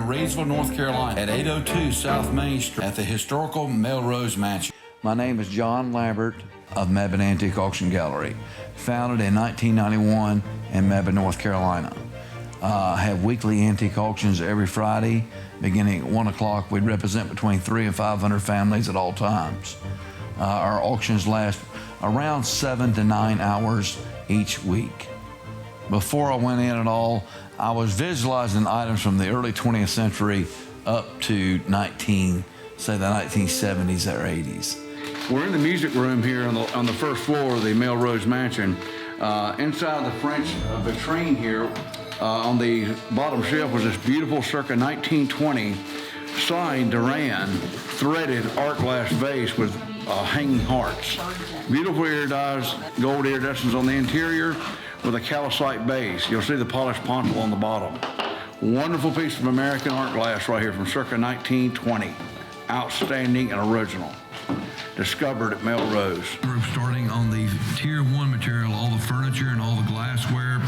Reidsville, North Carolina at 802 South Main Street at the historical Melrose Mansion. My name is John Lambert of Mebane Antique Auction Gallery, founded in 1991 in Mebane, North Carolina. I have weekly antique auctions every Friday, beginning at 1 o'clock. We represent between 300 and 500 families at all times. Our auctions last around 7 to 9 hours each week. Before I went in at all, I was visualizing items from the early 20th century up to the 1970s or 80s. We're in the music room here on the first floor of the Melrose Mansion. Inside the French vitrine here, on the bottom shelf was this beautiful circa 1920 signed Duran threaded art glass vase with hanging hearts. Beautiful iridized gold iridescence on the interior with a calcite base. You'll see the polished pontil on the bottom. Wonderful piece of American art glass right here from circa 1920. Outstanding and original. Discovered at Melrose. We're starting on the Tier 1 material. All the furniture and all the glassware,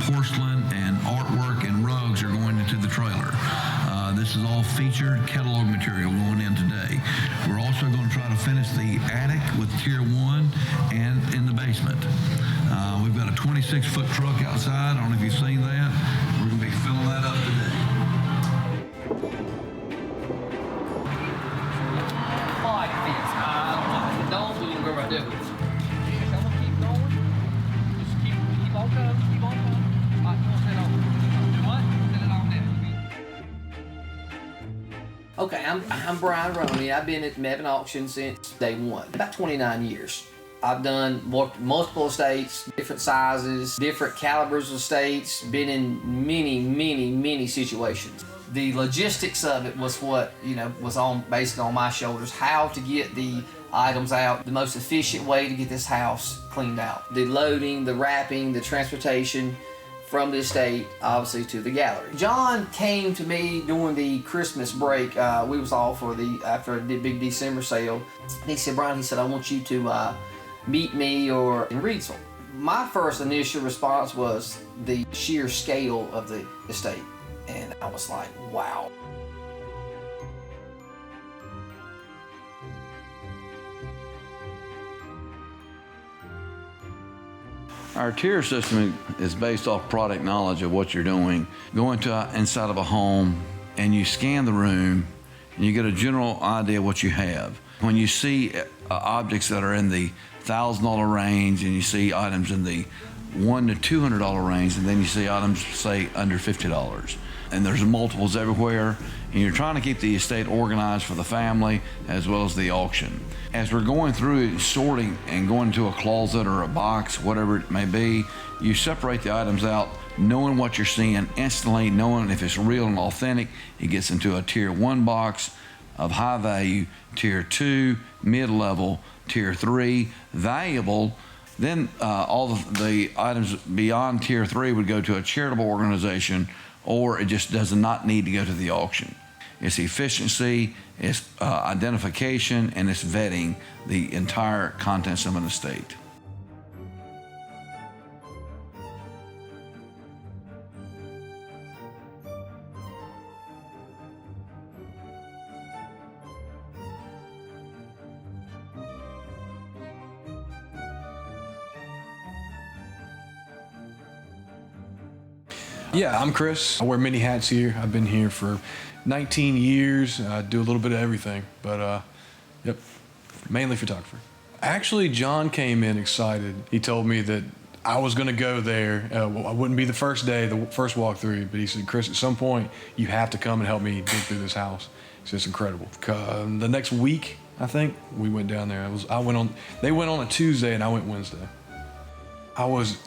porcelain, and artwork and rugs are going into the trailer. This is all featured catalog material going in today. We're also going to try to finish the attic with Tier 1 and in the basement. We've got a 26-foot truck outside. I don't know if you've seen that. We're going to be filling that up today. Okay, I'm Brian Roney. I've been at Mebane Auction since day one, about 29 years. I've worked multiple estates, different sizes, different calibers of estates, been in many situations. The logistics of it was what, was basically on my shoulders, how to get the items out, the most efficient way to get this house cleaned out. The loading, the wrapping, the transportation from the estate, obviously, to the gallery. John came to me during the Christmas break. We was all after a big December sale. And he said, Brian, I want you to meet me in Reidsville. My first initial response was the sheer scale of the estate. And I was like, wow. Our tier system is based off product knowledge of what you're doing. Go inside of a home and you scan the room and you get a general idea of what you have. When you see objects that are in the $1,000 range and you see items in the $100 to $200 range, and then you see items, say, under $50. And there's multiples everywhere, and you're trying to keep the estate organized for the family as well as the auction. As we're going through sorting and going into a closet or a box, whatever it may be, you separate the items out, knowing what you're seeing instantly, knowing if it's real and authentic. It gets into a Tier 1 box of high value, Tier 2, mid-level, Tier 3, valuable. Then all the items beyond Tier 3 would go to a charitable organization, or it just does not need to go to the auction. It's efficiency, it's identification, and it's vetting the entire contents of an estate. Yeah, I'm Chris. I wear many hats here. I've been here for 19 years. I do a little bit of everything, but yep, mainly photographer. Actually, John came in excited. He told me that I was gonna go there. I wouldn't be the first day, the first walkthrough, but he said, Chris, at some point, you have to come and help me dig through this house. It's just incredible. The next week, I think, we went down there. They went on a Tuesday and I went Wednesday. I was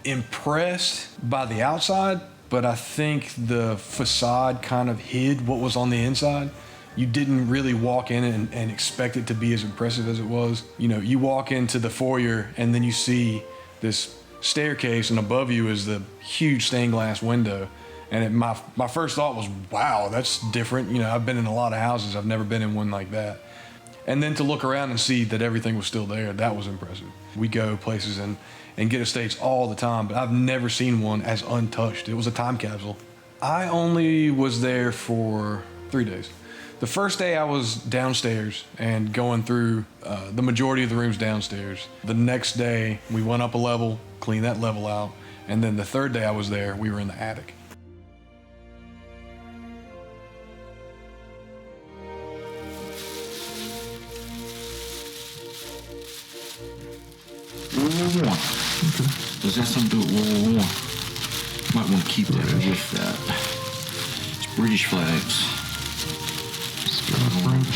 impressed by the outside, but I think the facade kind of hid what was on the inside. You didn't really walk in and expect it to be as impressive as it was. You walk into the foyer and then you see this staircase, and above you is the huge stained glass window. And my first thought was, wow, that's different. I've been in a lot of houses. I've never been in one like that. And then to look around and see that everything was still there, that was impressive. We go places and get estates all the time, but I've never seen one as untouched. It was a time capsule. I only was there for 3 days. The first day I was downstairs and going through the majority of the rooms downstairs. The next day we went up a level, cleaned that level out, and then the third day I was there, we were in the attic. World War One. Okay. Does that something to do with World War One? Might want to keep that with that. It's British flags.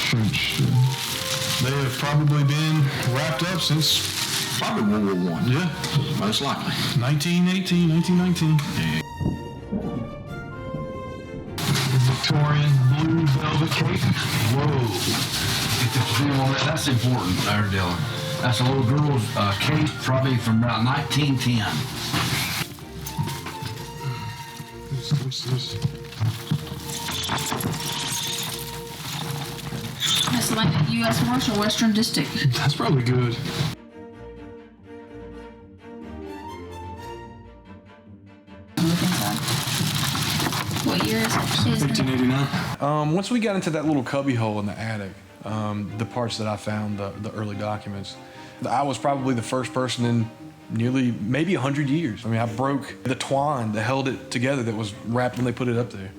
French. They have probably been wrapped up since Probably World War One. Yeah. Most likely. 1918, 1919. Yeah. Victorian blue velvet cape. Whoa. That's important there, Dylan. That's a little girl's cape, probably from about 1910. This. Miscellaneous U.S. Marshal, Western District. That's probably good. Look inside. What year is it? 1889. Once we got into that little cubby hole in the attic, the parts that I found, the early documents, I was probably the first person in nearly maybe 100 years. I mean, I broke the twine that held it together that was wrapped when they put it up there.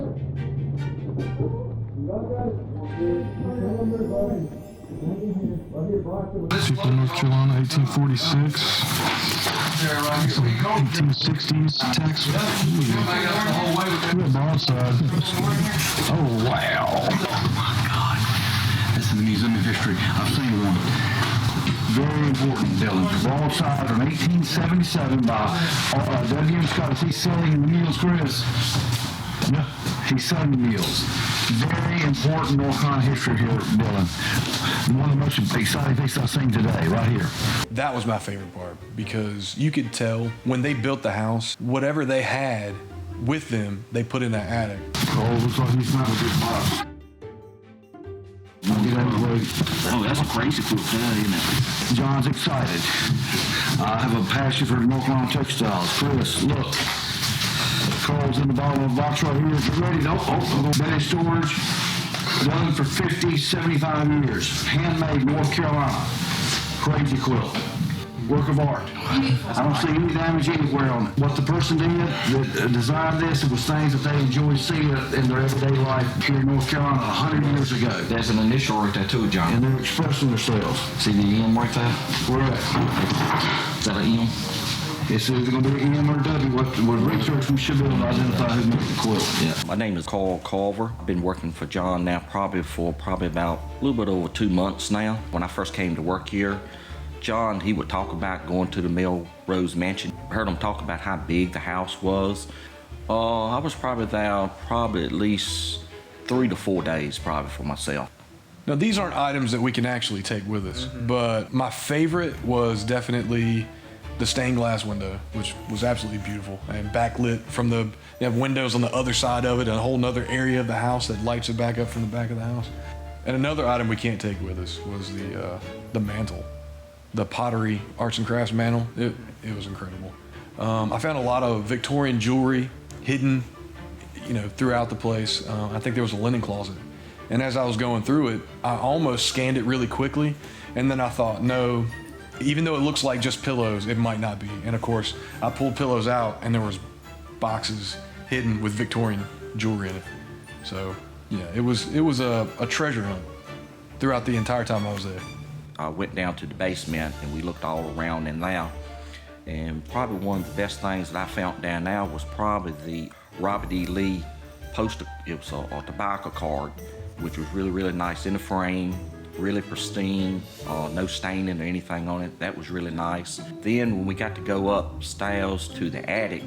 People in North Carolina, 1846. 1860s tax. We're broadside. Oh, wow. Oh, my God. That's in the Museum of History. I've seen one. Very important, Dylan. Broadside from 1877 by W.M. Scott. Is he selling the meals, Chris? Yeah. He's selling the meals. Very important North Carolina history here, Dylan. One of the most exciting things I've seen today, right here. That was my favorite part because you could tell when they built the house, whatever they had with them, they put in that attic. Oh, looks like he's not a good box. Oh, that's a crazy cool today, isn't it? John's excited. I have a passion for North Carolina textiles. Chris, look. Carl's in the bottom of the box right here. If you're ready, been in storage. Done for 50, 75 years. Handmade, North Carolina. Crazy quilt. Work of art. I don't see any damage anywhere on it. What the person did that designed this, it was things that they enjoyed seeing in their everyday life here in North Carolina 100 years ago. There's an initial right there too, John. And they're expressing themselves. See the M right there? Correct. Is that an M? It's either going to be an M or a W. With research, we should be able to identify who made the quilt. Yeah. My name is Carl Culver. I've been working for John now probably about a little bit over 2 months now. When I first came to work here, John, he would talk about going to the Melrose mansion. I heard him talk about how big the house was. I was probably there at least 3 to 4 days probably for myself. Now, these aren't items that we can actually take with us, but my favorite was definitely the stained glass window, which was absolutely beautiful and backlit from they have windows on the other side of it and a whole nother area of the house that lights it back up from the back of the house. And another item we can't take with us was the mantle, the pottery arts and crafts mantle. It was incredible. I found a lot of Victorian jewelry hidden, throughout the place. I think there was a linen closet. And as I was going through it, I almost scanned it really quickly. And then I thought, no, even though it looks like just pillows, it might not be. And of course, I pulled pillows out and there was boxes hidden with Victorian jewelry in it. So yeah, it was a treasure hunt throughout the entire time I was there. I went down to the basement and we looked all around in there. And probably one of the best things that I found down there was probably the Robert E. Lee poster. It was a tobacco card, which was really, really nice in the frame. Really pristine, no staining or anything on it. That was really nice. Then when we got to go upstairs to the attic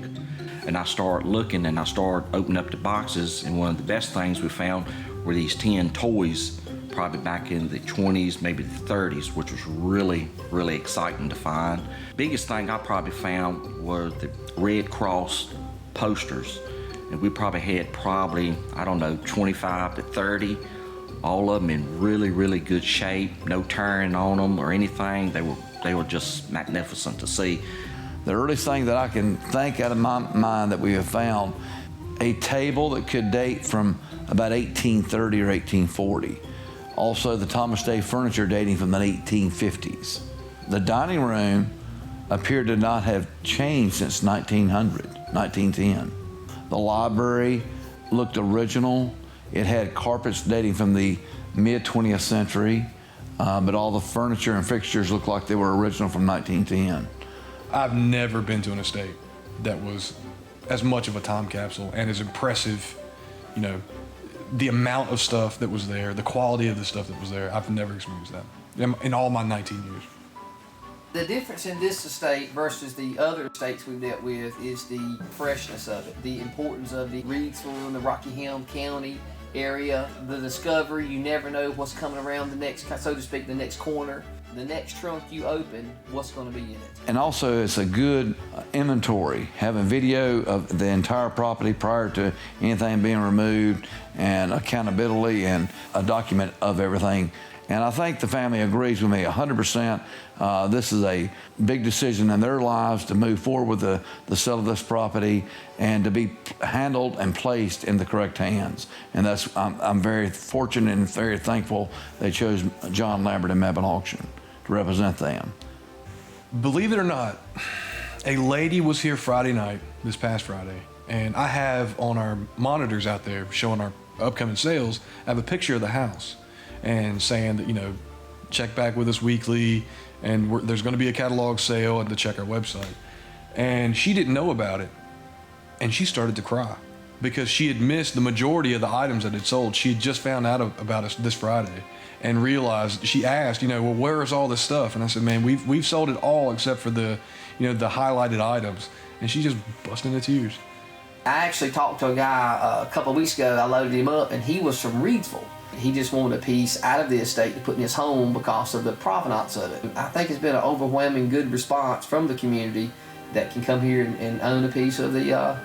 and I started looking and I started opening up the boxes, and one of the best things we found were these 10 toys, probably back in the 20s, maybe the 30s, which was really, really exciting to find. Biggest thing I probably found were the Red Cross posters. And we probably had 25 to 30. All of them in really, really good shape, no tearing on them or anything. They were just magnificent to see. The earliest thing that I can think out of my mind that we have found a table that could date from about 1830 or 1840. Also, the Thomas Day furniture dating from the 1850s. The dining room appeared to not have changed since 1910. The library looked original. It had carpets dating from the mid 20th century, but all the furniture and fixtures looked like they were original from 1910. I've never been to an estate that was as much of a time capsule and as impressive, you know, the amount of stuff that was there, the quality of the stuff that was there. I've never experienced that in all my 19 years. The difference in this estate versus the other estates we've dealt with is the freshness of it, the importance of the Reidsville and the Rockingham County area, the discovery. You never know what's coming around the next, so to speak, the next corner. The next trunk you open, what's going to be in it. And also, it's a good inventory, having video of the entire property prior to anything being removed, and accountability and a document of everything. And I think the family agrees with me 100%. This is a big decision in their lives to move forward with the sale of this property and to be handled and placed in the correct hands. And that's I'm very fortunate and very thankful they chose John Lambert and Mebane Auction to represent them. Believe it or not, a lady was here Friday night, this past Friday, and I have on our monitors out there showing our upcoming sales, I have a picture of the house and saying that, you know, check back with us weekly, and there's going to be a catalog sale, and to check our website. And she didn't know about it, and she started to cry because she had missed the majority of the items that had sold. She had just found out about us this Friday and realized, she asked, you know, well, where is all this stuff? And I said, man, we've sold it all except for the, you know, the highlighted items. And she just busted into tears. I actually talked to a guy a couple of weeks ago. I loaded him up, and he was from Reidsville. He just wanted a piece out of the estate to put in his home because of the provenance of it. I think it's been an overwhelming good response from the community that can come here and own a piece of the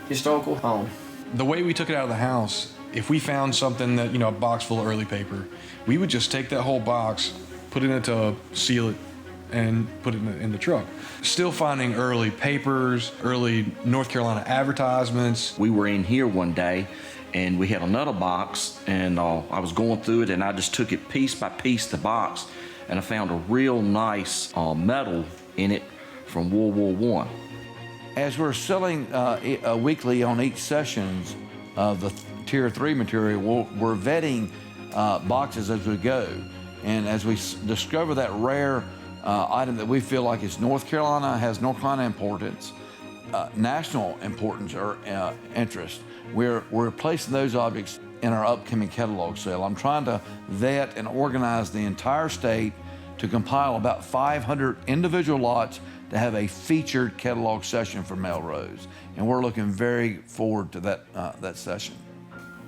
historical home. The way we took it out of the house, if we found something that, you know, a box full of early paper, we would just take that whole box, put it in a tub, seal it, and put it in the truck. Still finding early papers, early North Carolina advertisements. We were in here one day, and we had another box, and I was going through it, and I just took it piece by piece, the box, and I found a real nice medal in it from World War I. As we're selling weekly on each sessions of the Tier 3 material, we're vetting boxes as we go. And as we discover that rare item that we feel like is North Carolina, has North Carolina importance, national importance or interest, we're placing those objects in our upcoming catalog sale. I'm trying to vet and organize the entire state to compile about 500 individual lots to have a featured catalog session for Melrose. And we're looking very forward to that session.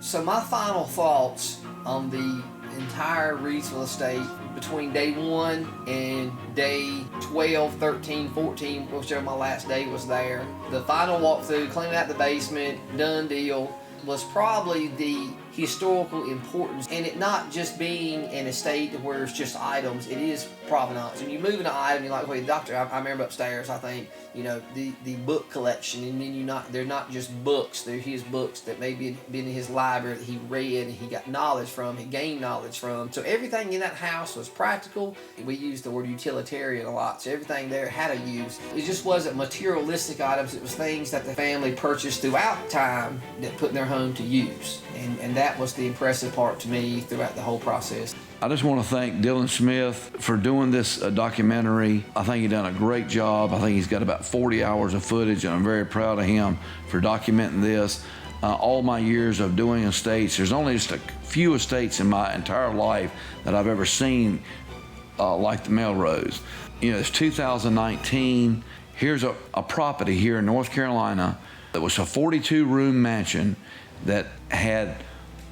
So my final thoughts on the entire Reidsville estate between day 1 and day 12, 13, 14, whichever my last day was there. The final walkthrough, cleaning out the basement, done deal, was probably the historical importance, and it not just being an estate where it's just items, it is provenance. And you move an item, you're like, wait, doctor, I remember upstairs, I think, you know, the book collection, and then they're not just books, they're his books that maybe had been in his library that he read and he got knowledge from, he gained knowledge from. So everything in that house was practical. We used the word utilitarian a lot, so everything there had a use. It just wasn't materialistic items, it was things that the family purchased throughout time that put in their home to use. And that was the impressive part to me throughout the whole process. I just want to thank Dylan Smith for doing this documentary. I think he's done a great job. I think he's got about 40 hours of footage, and I'm very proud of him for documenting this. All my years of doing estates, there's only just a few estates in my entire life that I've ever seen like the Melrose. You know, it's 2019. Here's a property here in North Carolina that was a 42-room mansion that had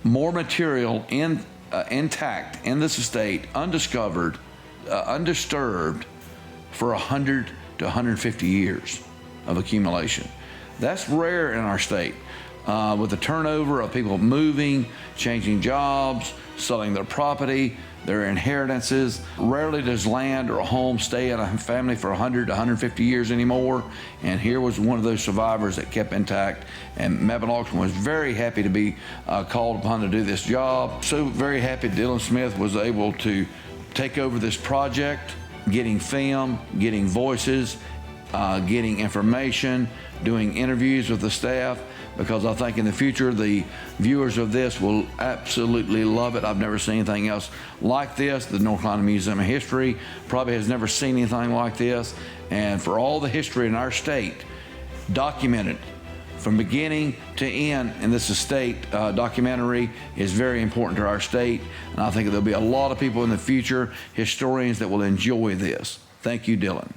more material intact in this estate, undiscovered, undisturbed, for 100 to 150 years of accumulation. That's rare in our state. With the turnover of people moving, changing jobs, selling their property, their inheritances. Rarely does land or a home stay in a family for 100 to 150 years anymore. And here was one of those survivors that kept intact. And Mebane Auction was very happy to be called upon to do this job. So very happy Dylan Smith was able to take over this project, getting film, getting voices, getting information, doing interviews with the staff, because I think in the future the viewers of this will absolutely love it. I've never seen anything else like this. The North Carolina Museum of History probably has never seen anything like this. And for all the history in our state, documented from beginning to end in this estate, documentary is very important to our state. And I think there'll be a lot of people in the future, historians, that will enjoy this. Thank you, Dylan.